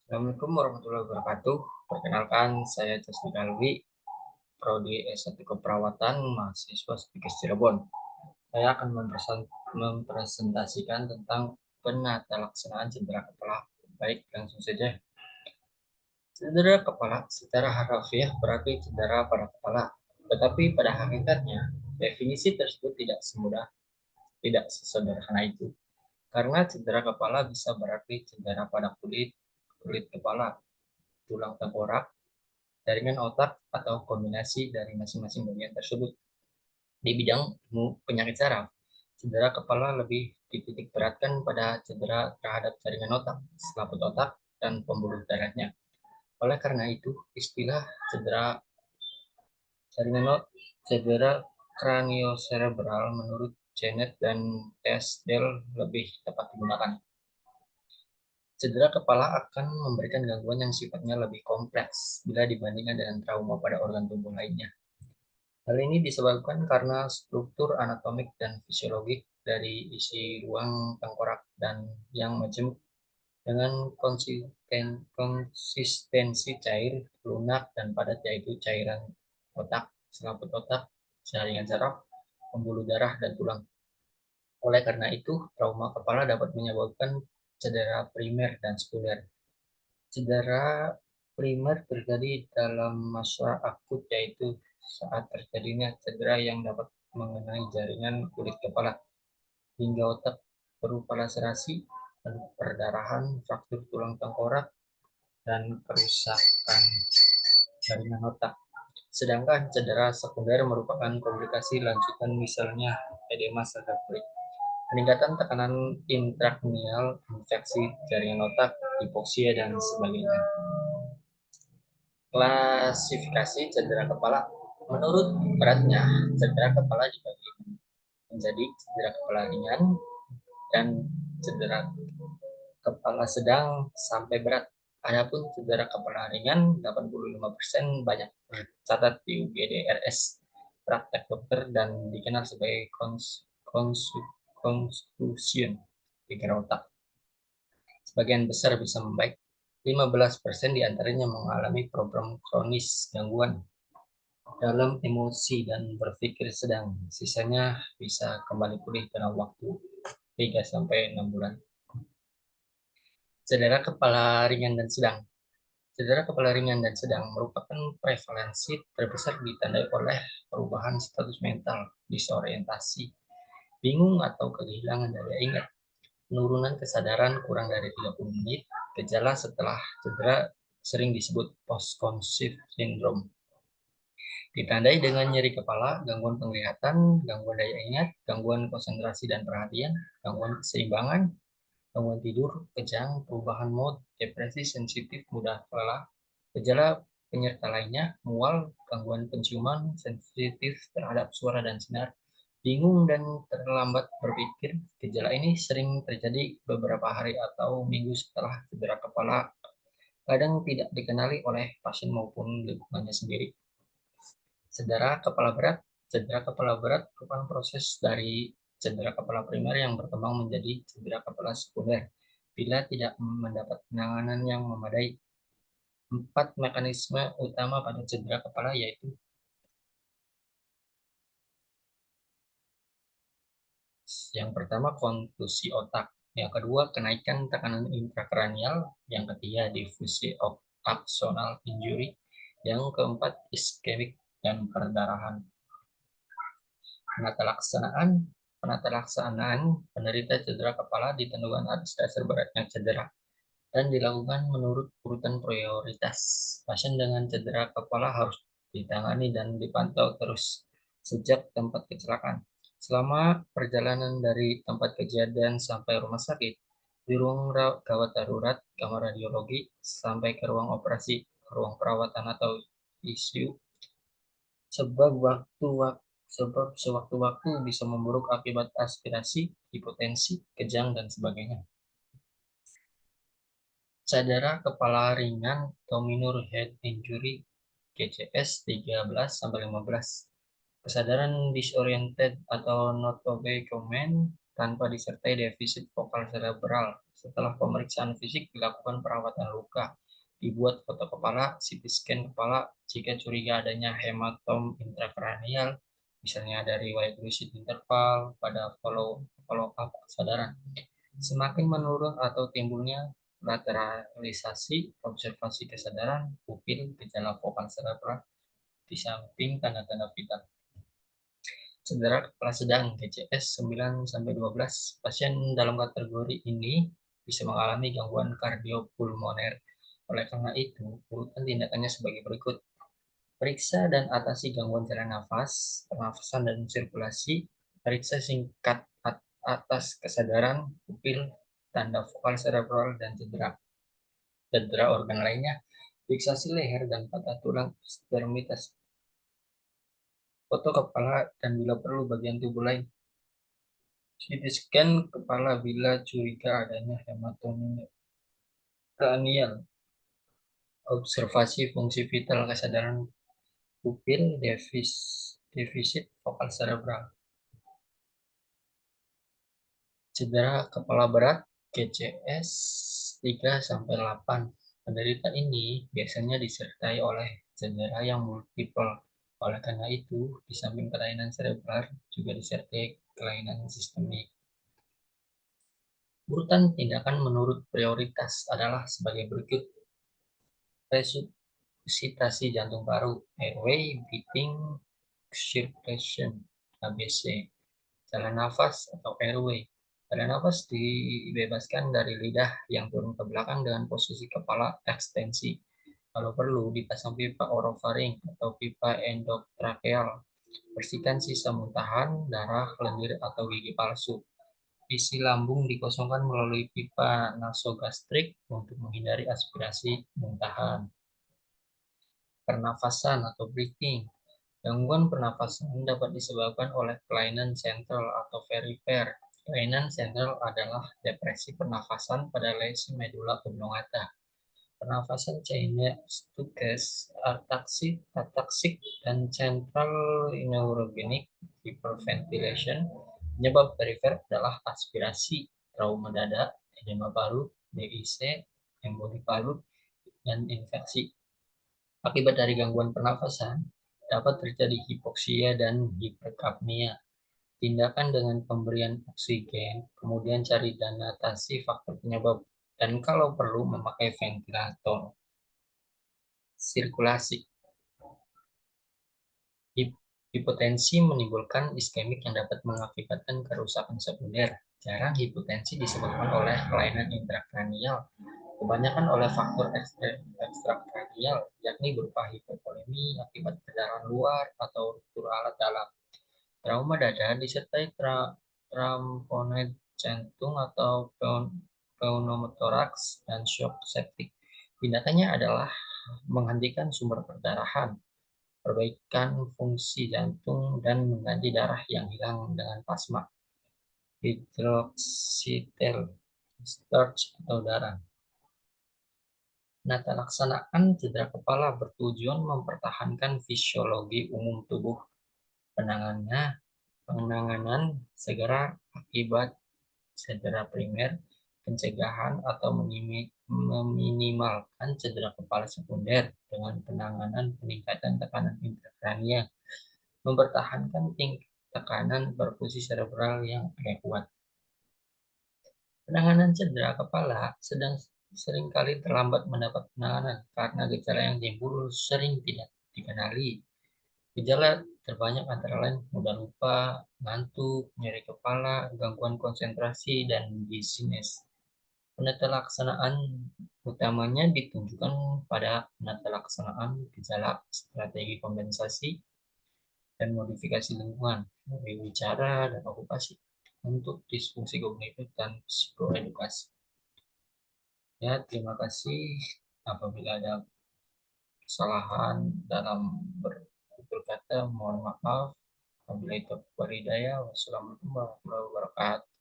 Assalamualaikum warahmatullahi wabarakatuh. Perkenalkan, saya Cisna Alwi, Prodi S1 Keperawatan, mahasiswa Stikes Cirebon. Saya akan mempresentasikan tentang penata laksanaan cedera kepala. Baik, langsung saja. Cedera kepala secara harfiah berarti cedera pada kepala. Tetapi pada hakikatnya, definisi tersebut tidak sesederhana itu. Karena cedera kepala bisa berarti cedera pada kulit kepala, tulang tengkorak, jaringan otak, atau kombinasi dari masing-masing bagian tersebut. Di bidang penyakit saraf, cedera kepala lebih dititik beratkan pada cedera terhadap jaringan otak, selaput otak, dan pembuluh darahnya. Oleh karena itu, istilah cedera jaringan otak, cedera kranioserebral menurut Janet dan Tesdell lebih tepat digunakan. Cedera kepala akan memberikan gangguan yang sifatnya lebih kompleks bila dibandingkan dengan trauma pada organ tubuh lainnya. Hal ini disebabkan karena struktur anatomik dan fisiologik dari isi ruang tengkorak dan yang majemuk dengan konsistensi cair, lunak, dan padat, yaitu cairan otak, selaput otak, jaringan saraf, pembuluh darah, dan tulang. Oleh karena itu, trauma kepala dapat menyebabkan cedera primer dan sekunder. Cedera primer terjadi dalam masa akut, yaitu saat terjadinya cedera yang dapat mengenai jaringan kulit kepala hingga otak berupa laserasi, perdarahan, fraktur tulang tengkorak, dan kerusakan jaringan otak. Sedangkan cedera sekunder merupakan komplikasi lanjutan, misalnya edema cerebrik, peningkatan tekanan intrakranial, infeksi jaringan otak, hipoksia, dan sebagainya. Klasifikasi cedera kepala. Menurut beratnya, cedera kepala dibagi menjadi cedera kepala ringan dan cedera kepala sedang sampai berat. Adapun cedera kepala ringan 85% banyak tercatat di UGD RS praktek dokter dan dikenal sebagai contusion pikiran otak. Sebagian besar bisa membaik. 15% diantaranya mengalami problem kronis, gangguan dalam emosi dan berpikir sedang. Sisanya bisa kembali pulih dalam waktu 3 sampai 6 bulan. Cedera kepala ringan dan sedang. Cedera kepala ringan dan sedang merupakan prevalensi terbesar ditandai oleh perubahan status mental, disorientasi, bingung atau kehilangan daya ingat, penurunan kesadaran kurang dari 30 menit, gejala setelah cedera sering disebut post-concussive syndrome. Ditandai dengan nyeri kepala, gangguan penglihatan, gangguan daya ingat, gangguan konsentrasi dan perhatian, gangguan keseimbangan, gangguan tidur, kejang, perubahan mood, depresi, sensitif, mudah lelah, gejala penyerta lainnya, mual, gangguan penciuman, sensitif terhadap suara dan sinar, bingung dan terlambat berpikir. Gejala ini sering terjadi beberapa hari atau minggu setelah cedera kepala, kadang tidak dikenali oleh pasien maupun lingkungannya sendiri. Cedera kepala berat. Cedera kepala berat merupakan proses dari cedera kepala primer yang berkembang menjadi cedera kepala sekunder bila tidak mendapat penanganan yang memadai. 4 mekanisme utama pada cedera kepala yaitu yang pertama kontusi otak, yang kedua kenaikan tekanan intrakranial, yang ketiga difusi aksonal injury, yang keempat iskemik dan perdarahan. Penata laksanaan penderita cedera kepala ditentukan atas dasar beratnya cedera dan dilakukan menurut urutan prioritas. Pasien dengan cedera kepala harus ditangani dan dipantau terus sejak tempat kecelakaan. Selama perjalanan dari tempat kejadian sampai rumah sakit, di ruang gawat darurat, kamar radiologi, sampai ke ruang operasi, ruang perawatan atau ICU, sebab sewaktu-waktu bisa memburuk akibat aspirasi, hipotensi, kejang, dan sebagainya. Cedera kepala ringan atau minor head injury GCS 13-15. Kesadaran disoriented atau notobe command tanpa disertai defisit vokal cerebral Setelah pemeriksaan fisik, dilakukan perawatan luka, dibuat foto kepala, CT scan kepala jika curiga adanya hematom intrakranial, misalnya dari riwayat lucid interval pada follow up kesadaran. Semakin menurun atau timbulnya lateralisasi, observasi kesadaran, pupil, gejala vokal cerebral, di samping tanda-tanda vital. Cedera kepala sedang (TCS 9-12). Pasien dalam kategori ini bisa mengalami gangguan kardiopulmoner. Oleh karena itu, urutan tindakannya sebagai berikut. Periksa dan atasi gangguan jalan nafas, pernafasan dan sirkulasi. Periksa singkat atas kesadaran, pupil, tanda vokal cerebral, dan cedera organ lainnya. Fiksasi leher dan patah tulang ekstremitas. Foto kepala dan bila perlu bagian tubuh lain. CT scan kepala bila curiga adanya hematoma kranial. Observasi fungsi vital kesadaran pupil, defisit vokal cerebral. Cedera kepala berat (GCS 3-8). Penderita ini biasanya disertai oleh cedera yang multiple. Oleh karena itu, di samping kelainan cerebral juga disertai kelainan sistemik. Urutan tindakan menurut prioritas adalah sebagai berikut. Resusitasi jantung paru, airway, breathing, circulation, ABC. Jalan nafas atau airway. Jalan nafas dibebaskan dari lidah yang turun ke belakang dengan posisi kepala ekstensi. Kalau perlu, dipasang pipa orofaring atau pipa endotrakeal. Bersihkan sisa muntahan, darah, lendir, atau gigi palsu. Isi lambung dikosongkan melalui pipa nasogastrik untuk menghindari aspirasi muntahan. Pernafasan atau breathing. Gangguan pernafasan dapat disebabkan oleh kelainan sentral atau perifer. Kelainan sentral adalah depresi pernafasan pada lesi medula oblongata. Pernafasan Cheyne-Stokes, ataksik, dan central neurogenik hyperventilation. Penyebab perifer adalah aspirasi, trauma dada, edema paru, DIC, emboli paru, dan infeksi. Akibat dari gangguan pernafasan, dapat terjadi hipoksia dan hiperkapnia. Tindakan dengan pemberian oksigen, kemudian cari dan atasi faktor penyebab, dan kalau perlu memakai ventilator. Sirkulasi. Hipotensi menimbulkan iskemik yang dapat mengakibatkan kerusakan sekunder. Jarang hipotensi disebabkan oleh kelainan intrakranial, kebanyakan oleh faktor ekstrakranial, yakni berupa hipovolemi akibat pendarahan luar atau ruptur alat dalam. Trauma dada disertai tamponade jantung atau pneumotoraks dan shock septik. Tindakannya adalah menghentikan sumber perdarahan, perbaikan fungsi jantung, dan mengganti darah yang hilang dengan plasma, hidroksitel, starch, atau darah. Penata laksanaan cedera kepala bertujuan mempertahankan fisiologi umum tubuh. Penanganan segera akibat cedera primer, pencegahan atau meminimalkan cedera kepala sekunder dengan penanganan peningkatan tekanan intrakranial, mempertahankan tekanan perfusi cerebral yang kuat. Penanganan cedera kepala seringkali terlambat mendapat penanganan karena gejala yang timbul sering tidak dikenali. Gejala terbanyak antara lain mudah lupa, ngantuk, nyeri kepala, gangguan konsentrasi, dan dizziness. Penata laksanaan utamanya ditunjukkan pada penata laksanaan gejala, strategi kompensasi, dan modifikasi lingkungan, bicara dan okupasi untuk disfungsi kognitif dan psikoedukasi. Ya, terima kasih. Apabila ada kesalahan dalam bertutur kata, mohon maaf. Wabillahi taufiq wal hidayah. Wassalamualaikum warahmatullahi wabarakatuh.